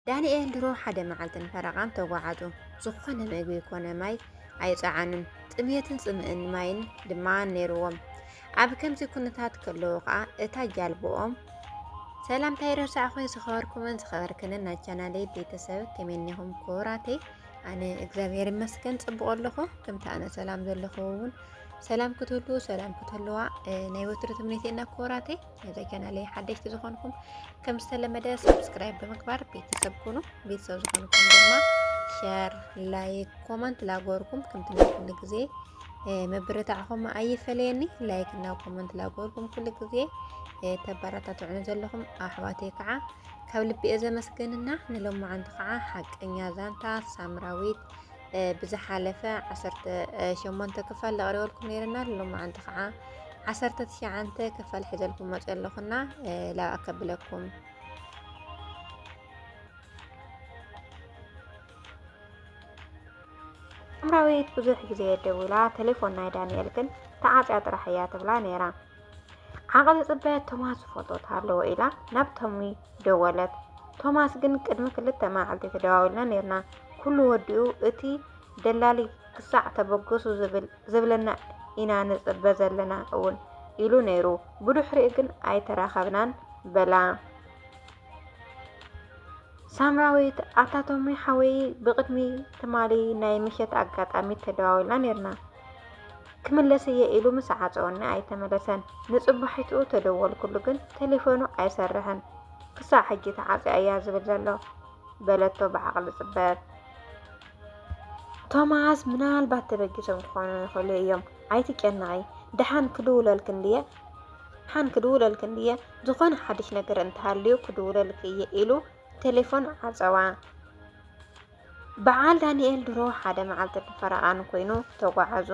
ዳንኤል ድሮ ሓደ መዓልትን ፈረቓን ተጓዓዙ ዝኾነ ምግቢ ኮነ ማይ ኣይፀዓኑን ጥምየትን ጽምእን ማይን ድማ ነይርዎም ኣብ ከምዚ ኩነታት ከለዉ ከዓ እታ ጃልቦኦም ሰላምታይ ረሳዕኹ ዝኸበርኩምን ዝኸበርክንን ናይ ቻናለይ ቤተሰብ ከመይኒኹም ኮራተይ ኣነ እግዚአብሔር ይመስገን ጽቡቕ ኣለኹ ከምታ ኣነ ሰላም ዘለኹ እውን ሰላም ክትህሉ ሰላም ክትህልዋ ናይ ወትሪ ትምኒቴና ኮራተይ ነዚ ቻናለይ ሓደሽቲ ዝኾንኩም ከም ዝተለመደ ሰብስክራይብ ብምግባር ቤተሰብ ኩኑ ቤተሰብ ዝኾንኩም ድማ ሼር ላይክ ኮመንት ላጎርኩም ከም ትነኩሉ ግዜ መበረታዕኹም ኣይፈለየኒ ላይክ እና ኮመንት ላጎርኩም ኩሉ ግዜ ተበረታትዑን ዘለኹም ኣሕዋተይ ከዓ ካብ ልቢ ዘመስግንና ንሎማዓንቲ ከዓ ሓቀኛ ዛንታ ሳምራዊት ብዝሓለፈ 18 ክፋል ለቕሪበልኩም ነይርና ሎማዓንቲ ከዓ 19 ክፋል ሒዘልኩም መፅለኹና ላብ ኣከብለኩም ሳምራዊት ብዙሕ ግዜ ደውላ ቴሌፎን ናይ ዳንኤል ግን ተዓፅያ ጥራሕ እያ ትብላ ነይራ ዓቕሊ ጽበት ቶማስ ፎቶት ኣለዎ ኢላ ናብ ቶሚ ደወለት ቶማስ ግን ቅድሚ ክልተ መዓልቲ ተደዋዊልና ነርና ኩሉ ወዲኡ እቲ ደላሊ ክሳዕ ተበገሱ ዝብለና ኢና ንጽበ ዘለና እውን ኢሉ ነይሩ ብድሕሪኡ ግን ኣይተራኸብናን በላ ሳምራዊት ኣታ ቶሚ ሓወይ ብቅድሚ ትማሊ ናይ ምሸት ኣጋጣሚ ተደዋዊልና ነርና ክምለስ እየ ኢሉ ምስ ዓፀወኒ ኣይተመለሰን ንጽባሒቱ ተደወል ኩሉ ግን ቴሌፎኑ ኣይሰርሕን ክሳዕ ሕጂ ተዓፅያ እያ ዝብል ዘሎ በለቶ ብዓቕሊ ጽበት ቶማስ ምናልባት ተበጊሶም ክኾኑ ይኽእሉ እዮም ኣይትጨነቂ ድሓን ክድውለልክ እንድየ ዝኾነ ሓድሽ ነገር እንተሃልዩ ክድውለልክ እየ ኢሉ ቴሌፎን ዓፀዋ በዓል ዳንኤል ድሮ ሓደ መዓልቲ ፈረቓን ኮይኑ ተጓዓዙ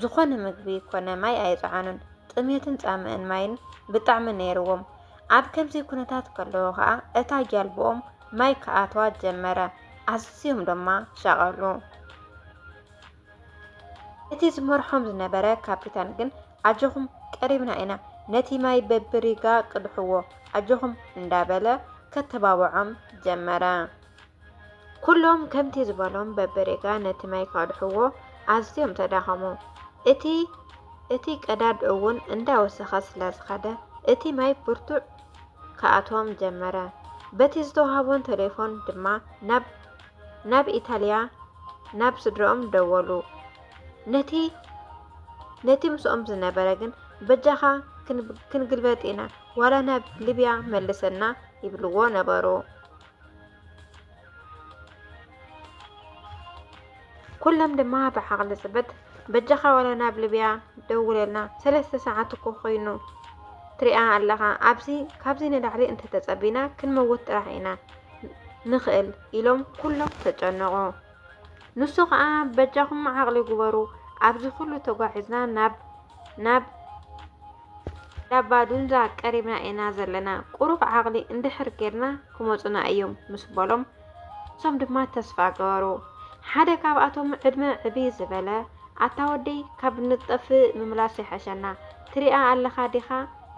ዝኾነ ምግቢ ኮነ ማይ ኣይፀዓኑን ጥምየትን ጻምእን ማይን ብጣዕሚ ነይርዎም ኣብ ከምዚ ኩነታት ከለዉ ከዓ እታ ጃልቦኦም ማይ ከኣትዋ ጀመረ ኣዝዮም ድማ ሸቐሉ እቲ ዝመርሖም ዝነበረ ካፒታን ግን ኣጆኹም ቀሪብና ኢና ነቲ ማይ በብሪጋ ቅድሕዎ ኣጆኹም እንዳበለ ከተባብዖም ጀመረ ኩሎም ከምቲ ዝበሎም በብሪጋ ነቲ ማይ ካድሕዎ ኣዝዮም ተዳኸሙ እቲ ቀዳድ እውን እንዳወሰኸ ስለዝኸደ እቲ ማይ ብርቱዕ ከኣቶም ጀመረ በቲ ዝተዋሃቦን ቴሌፎን ድማ ናብ ኢታልያ ናብ ስድሮኦም ደወሉ ነቲ ምስኦም ዝነበረ ግን በጃኻ ክንግልበጥ ኢና ዋላ ናብ ሊብያ መልሰና ይብልዎ ነበሩ ኩሎም ድማ ብዓቕሊ ጽበት በጃኻ ዋላ ናብ ሊብያ ደውለልና 3 ሰዓት እኮ ኮይኑ ትሪኣ ኣለኻ ካብዚ ንላዕሊ እንተተጸቢና ክንመውት ጥራሕ ኢና ንኽእል ኢሎም ኩሎም ተጨነቑ ንሱ ከዓ በጃኹም ዓቕሊ ግበሩ ኣብዚ ኩሉ ተጓዒዝና ናብ ባዱንዛ ቀሪብና ኢና ዘለና ቁሩብ ዓቕሊ እንድሕር ጌርና ክመፁና እዮም ምስ በሎም እሶም ድማ ተስፋ ገበሩ ሓደ ካብኣቶም ዕድመ ዕብይ ዝበለ ኣታወደይ ካብ ንጠፍእ ምምላስ ይሓሸና ትሪኣ ኣለኻ ዲኻ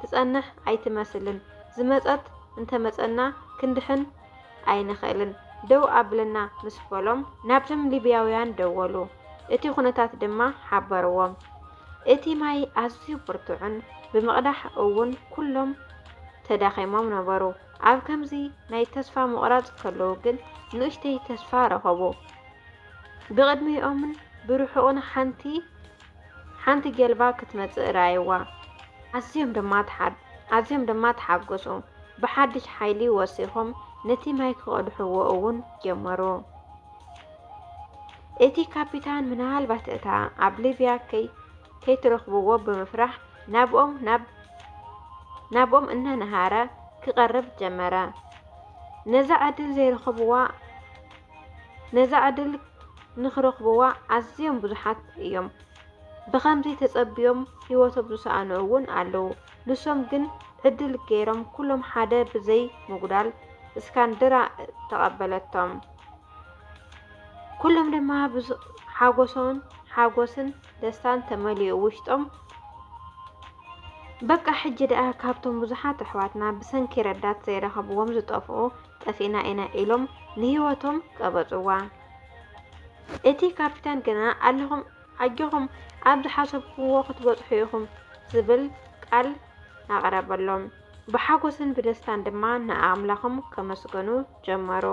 ትጸንሕ ኣይትመስልን ዝመጸት እንተመጸና ክንድሕን ኣይንኽእልን ደው ኣብለና ምስ በሎም ናብቶም ሊብያውያን ደወሉ እቲ ኩነታት ድማ ሓበርዎም እቲ ማይ ኣዝዩ ብርቱዕን ብምቕዳሕ እውን ኩሎም ተዳኺሞም ነበሩ ኣብ ከምዚ ናይ ተስፋ ምቑራጽ ከለዉ ግን ንእሽተይ ተስፋ ረኸቡ ብቕድሚኦምን ብርሑቕን ሓንቲ ጀልባ ክትመጽእ ራእይዋ ኣዝዮም ድማ ተሓገሱ ብሓድሽ ሓይሊ ወሲኾም ነቲ ማይ ክቐድሕዎ እውን ጀመሩ እቲ ካፒታን ምናልባት እታ ኣብ ሊብያ ከይትረኽብዎ ብምፍራሕ ናብኦም እናነሃረ ክቐርብ ጀመረ ነዛ ዕድል ንኽረኽብዋ ኣዝዮም ብዙሓት እዮም ብኸምዚ ተጸቢዮም ህይወቶም ዝሰኣኑ እውን ኣለዉ ንሶም ግን ዕድል ገይሮም ኩሎም ሓደ ብዘይ ምጉዳል እስካንድራ ተቐበለቶም ኩሎም ድማ ሓጎስን ደስታን ተመሊኡ ውሽጦም በቃ ሕጂ ደኣ ካብቶም ብዙሓት ኣሕዋትና ብሰንኪ ረዳት ዘይረኸብዎም ዝጠፍኡ ጠፊና ኢና ኢሎም ንህይወቶም ቀበጽዋ እቲ ካፒታን ግና ኣለኹም ኣጅኹም ኣብ ዝሓሰብክዎ ክትበጽሑ ኢኹም ዝብል ቃል ኣቕረበሎም ብሓጎስን ብደስታን ድማ ንኣምላኾም ከመስገኑ ጀመሩ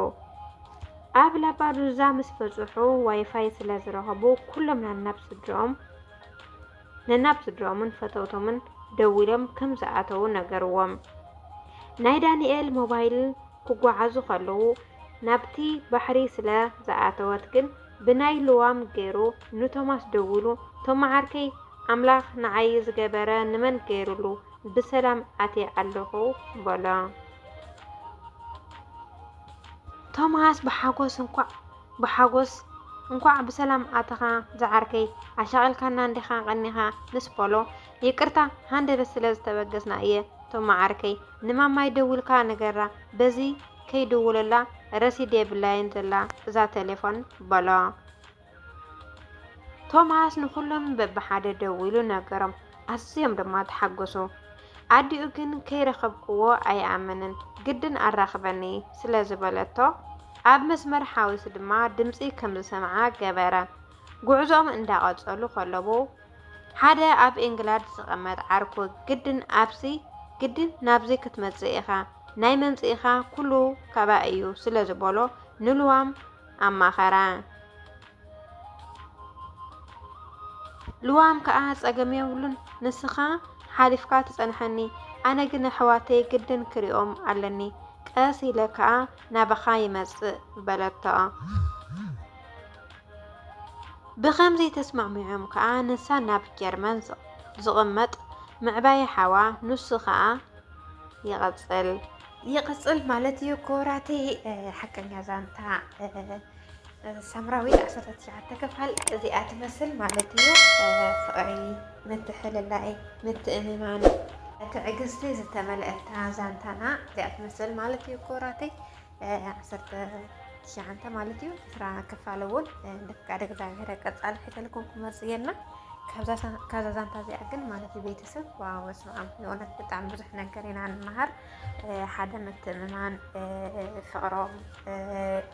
ኣብ ላባዱዛ ምስ በጽሑ ዋይፋይ ስለ ዝረኸቡ ኩሎም ነናብ ስድሮምን ፈተውቶምን ደዊሎም ከም ዝኣተው ነገርዎም ናይ ዳንኤል ሞባይል ክጓዓዙ ከለዉ ናብቲ ባሕሪ ስለ ዝኣተወት ግን ብናይ ልዋም ገይሩ ንቶማስ ደውሉ ቶማዓርከይ ኣምላኽ ንዓይ ዝገበረ ንመን ገይሩሉ ብሰላም ኣትየ ኣለኹ በሎ ቶማስ ብሓጎስ እንኳዕ ብሰላም ኣተኻ ዝዓርከይ ኣሻቕልካና እንዲኻ ቀኒኻ ምስ በሎ ይቅርታ ሃንደበት ስለ ዝተበገስና እየ ቶማዓርከይ ንማማይ ደውልካ ነገራ በዚ ከይድውለላ ረሲድ የብላይን ዘላ እዛ ቴሌፎን በሎ ቶማስ ንኩሎም በብሓደ ደዊሉ ነገሮም ኣዝዮም ድማ ተሓገሱ ኣዲኡ ግን ከይረኸብክዎ ኣይኣመንን ግድን ኣራኽበኒ ስለ ዝበለቶ ኣብ መስመር ሓዊሱ ድማ ድምፂ ከም ዝሰምዓ ገበረ ጉዕዞም እንዳቐጸሉ ከለዉ ሓደ ኣብ እንግላድ ዝቐመጥ ዓርኮ ግድን ናብዚ ክትመጽእ ኢኻ ናይ መንጽኢኻ ኩሉ ካባ እዩ ስለ ዝበሎ ንልዋም ኣማኸራ ልዋም ከዓ ጸገም የብሉን ንስኻ ሓሊፍካ ትጸንሐኒ ኣነ ግን ኣሕዋተይ ግድን ክሪኦም ኣለኒ ቀስ ኢለ ከዓ ናባኻ ይመጽእ በለቶ ብኸምዚ ተስማዕሚዖም ከዓ ንሳ ናብ ጀርመን ዝቕመጥ ምዕባይ ሓዋ ንሱ ከዓ ይቕጽል ማለት እዩ ኮራቴ ሓቀኛ ዛንታ ሰምራዊ 19 ክፋል እዚኣ ትመስል ማለት እዩ ፍቕሪ ምትሕልላይ ምትእምማን ትዕግስቲ ዝተመልአታ ዛንታና እዚኣ ትመስል ማለት እዩ ኮራቴ 19 ማለት እዩ ስራ ክፋል እውን እንደፍቃደ እግዚአብሔር ቀጻል ሒተልኩም ክመጽየና ካዛ ዛንታ እዚኣ ግን ማለት እዩ ቤተሰብ ዋው ስማም የሆነት በጣም ብዙሕ ነገር ኢና ንመሃር ሓደ ምትእምማን ፍቕሮም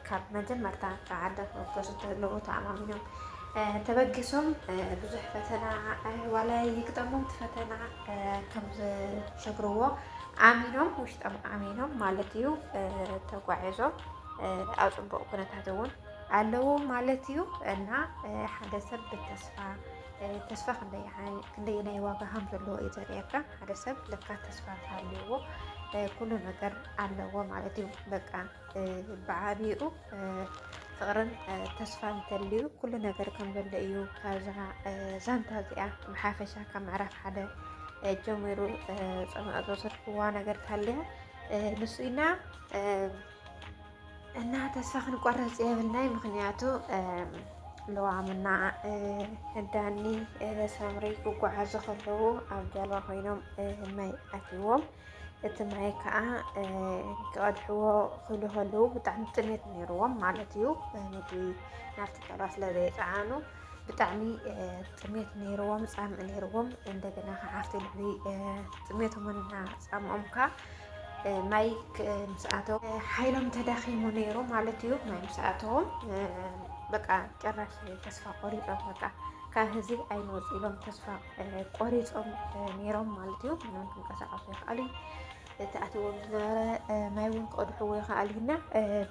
ካብ መጀመርታ ዓደ ተወስደሉ ተኣማሚኖም ተበጊሶም ብዙሕ ፈተና ዋላ ይግጠሞም ፈተና ከም ዝሸግርዎ ኣሚኖም ውሽጦም ኣሚኖም ማለት እዩ ተጓዒዞም ኣብ ጽቡቕ ኩነታት እውን ኣለዎ ማለት እዩ እና ሓደ ሰብ ተስፋ ክንደይ ዋጋ ከም ዘለዎ እዩ ዘርእየካ ሓደ ሰብ ለካ ተስፋ ታልይዎ ኩሉ ነገር ኣለዎ ማለት እዩ በቃ ብዓቢኡ ፍቕርን ተስፋን እንተልዩ ኩሉ ነገር ከም ዘሎ እዩ ካብዛ ዛንታ እዚኣ ብሓፈሻ ካብ ምዕራፍ ሓደ ጀሚሩ ፀምዕቶ ዝርከብዋ ነገር ታልያ ንሱ ኢና እና ተስፋ ክንቆርጽ የብልናይ ምክንያቱ ልዋምና ዳኒ ሰምሪ ክጓዓዙ ከለዉ ኣብ ጀልባ ኮይኖም ማይ ኣትይዎም እቲ ማይ ከዓ ክቐድሕዎ ክብሉ ከለዉ ብጣዕሚ ጥሜት ነይርዎም ማለት እዩ ምግቢ ናብቲ ጀልባ ስለ ዘይፀዓኑ ብጣዕሚ ጥሜት ነይርዎም ፃምእ ነይርዎም እንደገና ከዓ ኣብቲ ልዕሊ ጥሜቶምና ፃምኦም ከዓ ማይ ምስኣቶም ሓይሎም ተዳኺሙ ነይሩ ማለት እዩ ማይ ምስኣቶም በቃ ጭራሽ ተስፋ ቆሪፆም በቃ ካብ ህዚ ኣይንወፅ ኢሎም ተስፋ ቆሪፆም ነይሮም ማለት እዩ ምንም ክንቀሳቀሱ ይኽኣሉ ተኣትዎም ዝነበረ ማይ እውን ክቀድሕዎ ይኽኣሉና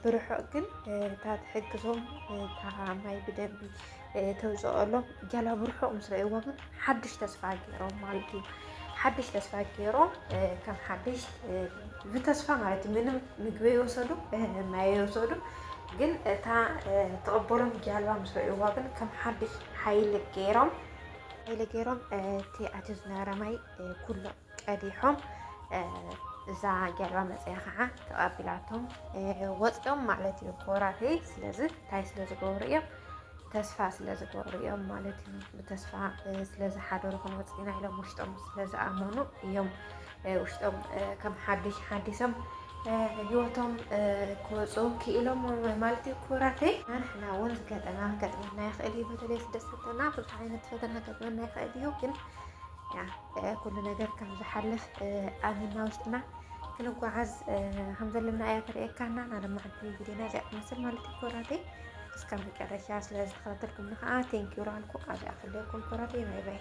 ብርሑቕ ግን እታ ትሕግዞም እታ ማይ ብደንቢ ተውፅአሎም ጀልባ ብርሑቕ ምስ ረእይዎ ግን ሓድሽ ተስፋ ገይሮም ማለት እዩ ሓድሽ ተስፋ ገይሮም ከም ሓድሽ ብተስፋ ማለት እዩ ምንም ምግቢ ይወሰዱ ማይ ይወሰዱ ግን እታ ተቐበሎም ጀልባ ምስ ረእይዋ ግን ከም ሓድሽ ሓይሊ ገይሮም እቲ ኣትዩ ዝነበረ ማይ ኩሉ ቀዲሖም እዛ ጀልባ መፅያ ከዓ ተቐቢላቶም ወፅኦም ማለት እዩ ኮራቴ ስለዚ እንታይ ስለ ዝገበሩ እዮም ተስፋ ስለ ዝገበሩ እዮም ማለት እዩ ብተስፋ ስለዝሓደሩ ክንወፅ ኢና ኢሎም ውሽጦም ስለዝኣመኑ እዮም ውሽጦም ከም ሓዲሶም ህይወቶም ክወፁ ክኢሎም ማለት እዩ ኮራቴ ንሕና እውን ገጥመና ይኽእል እዩ በተለይ ስደተና ብዙሕ ዓይነት ፈተና ገጥመና ይኽእል እዩ ግን ኩሉ ነገር ከም ዝሓልፍ ኣሚንና ውሽጥና ክንጓዓዝ ከም ዘለና እያ ተርእየካና ናለማ ዓዲ ቪድዮና እዚኣ ትመስል ማለት እዩ ኮራተይ እስካብ መጨረሻ ስለዝተኸታተልኩም ከዓ ቴንኪዩ ራልኩ ኣብ ኣኽለኩም ኮራተይ ባይ ባይ